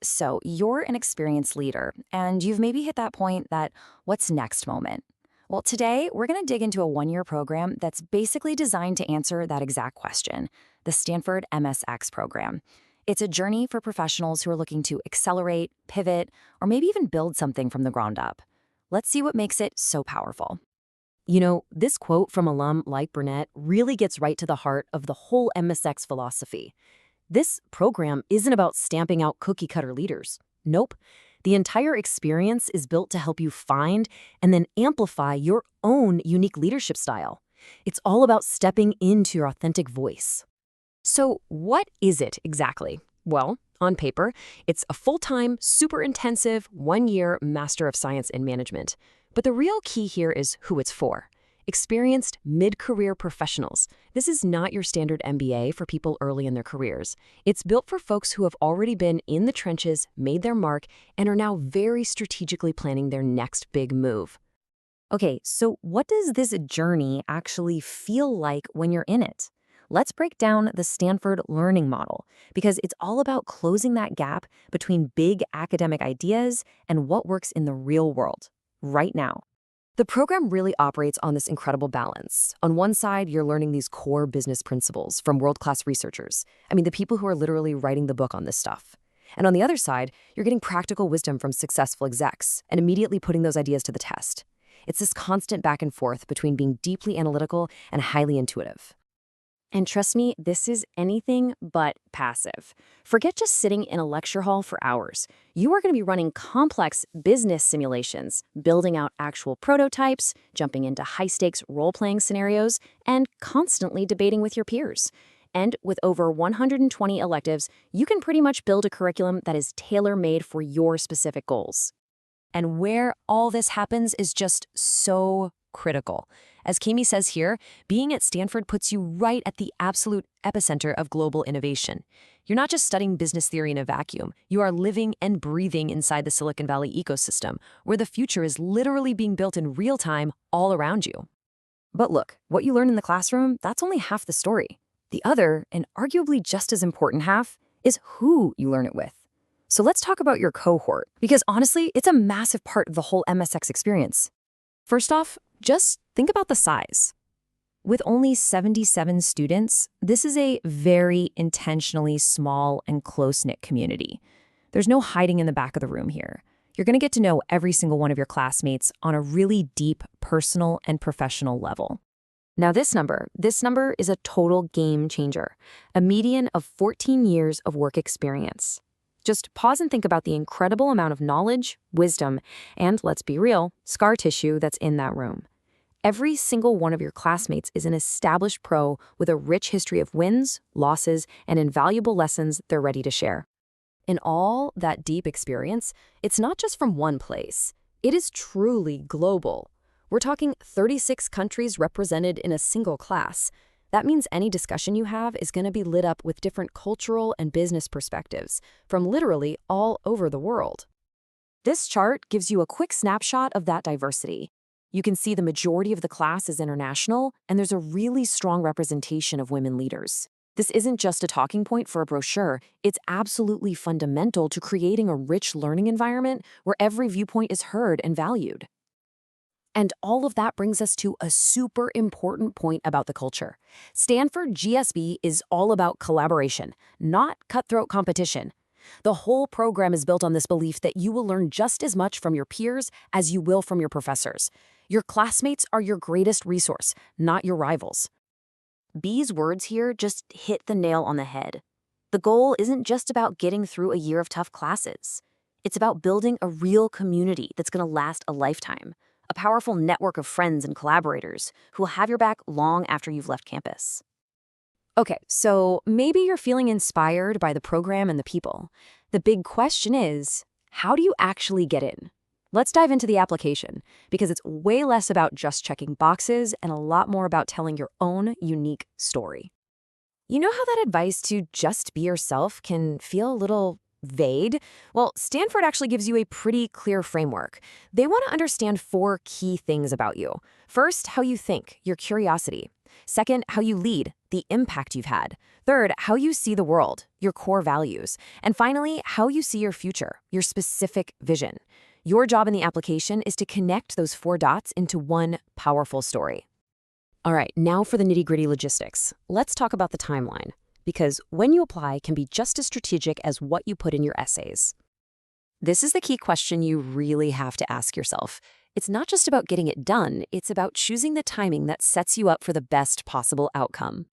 So you're an experienced leader, and you've maybe hit that point that what's next moment. Well, today we're going to dig into a one-year program that's basically designed to answer that exact question, the Stanford MSx program. It's a journey for professionals who are looking to accelerate, pivot, or maybe even build something from the ground up. Let's see what makes it so powerful. This quote from alum like Burnett really gets right to the heart of the whole MSX philosophy. This program isn't about stamping out cookie-cutter leaders. Nope. The entire experience is built to help you find and then amplify your own unique leadership style. It's all about stepping into your authentic voice. So what is it exactly? Well, on paper, it's a full-time, super intensive, one-year Master of Science in Management. But the real key here is who it's for. Experienced mid-career professionals. This is not your standard MBA for people early in their careers. It's built for folks who have already been in the trenches, made their mark, and are now very strategically planning their next big move. Okay, so what does this journey actually feel like when you're in it? Let's break down the Stanford learning model, because it's all about closing that gap between big academic ideas and what works in the real world, right now. The program really operates on this incredible balance. On one side, you're learning these core business principles from world-class researchers. The people who are literally writing the book on this stuff. And on the other side, you're getting practical wisdom from successful execs and immediately putting those ideas to the test. It's this constant back and forth between being deeply analytical and highly intuitive. And trust me, this is anything but passive. Forget just sitting in a lecture hall for hours. You are going to be running complex business simulations, building out actual prototypes, jumping into high-stakes role-playing scenarios, and constantly debating with your peers. And with over 120 electives, you can pretty much build a curriculum that is tailor-made for your specific goals. And where all this happens is just so critical. As Kami says here, being at Stanford puts you right at the absolute epicenter of global innovation. You're not just studying business theory in a vacuum. You are living and breathing inside the Silicon Valley ecosystem, where the future is literally being built in real time all around you. But look, what you learn in the classroom, that's only half the story. The other, and arguably just as important half, is who you learn it with. So let's talk about your cohort, because honestly, it's a massive part of the whole MSx experience. First off, just think about the size. With only 77 students, this is a very intentionally small and close-knit community. There's no hiding in the back of the room here. You're going to get to know every single one of your classmates on a really deep personal and professional level. Now this number is a total game changer, a median of 14 years of work experience. Just pause and think about the incredible amount of knowledge, wisdom, and, let's be real, scar tissue that's in that room. Every single one of your classmates is an established pro with a rich history of wins, losses, and invaluable lessons they're ready to share. In all that deep experience, it's not just from one place. It is truly global. We're talking 36 countries represented in a single class. That means any discussion you have is going to be lit up with different cultural and business perspectives from literally all over the world. This chart gives you a quick snapshot of that diversity. You can see the majority of the class is international, and there's a really strong representation of women leaders. This isn't just a talking point for a brochure. It's absolutely fundamental to creating a rich learning environment where every viewpoint is heard and valued. And all of that brings us to a super important point about the culture. Stanford GSB is all about collaboration, not cutthroat competition. The whole program is built on this belief that you will learn just as much from your peers as you will from your professors. Your classmates are your greatest resource, not your rivals. B's words here just hit the nail on the head. The goal isn't just about getting through a year of tough classes. It's about building a real community that's going to last a lifetime. A powerful network of friends and collaborators who will have your back long after you've left campus. Okay, so maybe you're feeling inspired by the program and the people. The big question is, how do you actually get in? Let's dive into the application, because it's way less about just checking boxes and a lot more about telling your own unique story. You know how that advice to just be yourself can feel a little vague? Well, Stanford actually gives you a pretty clear framework. They want to understand 4 key things about you. First, how you think, your curiosity. Second, how you lead, the impact you've had. Third, how you see the world, your core values. And finally, how you see your future, your specific vision. Your job in the application is to connect those 4 dots into one powerful story. All right, now for the nitty-gritty logistics. Let's talk about the timeline, because when you apply can be just as strategic as what you put in your essays. This is the key question you really have to ask yourself. It's not just about getting it done, it's about choosing the timing that sets you up for the best possible outcome.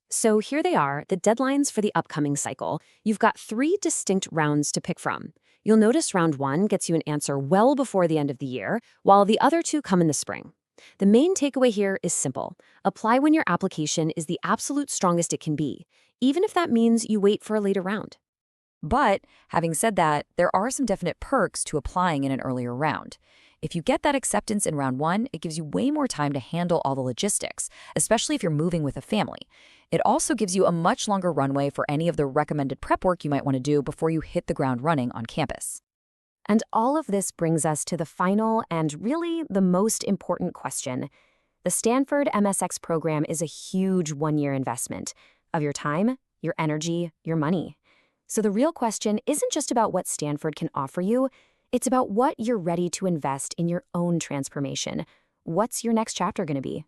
So here they are, the deadlines for the upcoming cycle. You've got 3 distinct rounds to pick from. You'll notice round 1 gets you an answer well before the end of the year, while the other 2 come in the spring. The main takeaway here is simple. Apply when your application is the absolute strongest it can be, even if that means you wait for a later round. But having said that, there are some definite perks to applying in an earlier round. If you get that acceptance in round 1, it gives you way more time to handle all the logistics, especially if you're moving with a family. It also gives you a much longer runway for any of the recommended prep work you might want to do before you hit the ground running on campus. And all of this brings us to the final and really the most important question. The Stanford MSx program is a huge 1-year investment of your time, your energy, your money. So the real question isn't just about what Stanford can offer you, it's about what you're ready to invest in your own transformation. What's your next chapter going to be?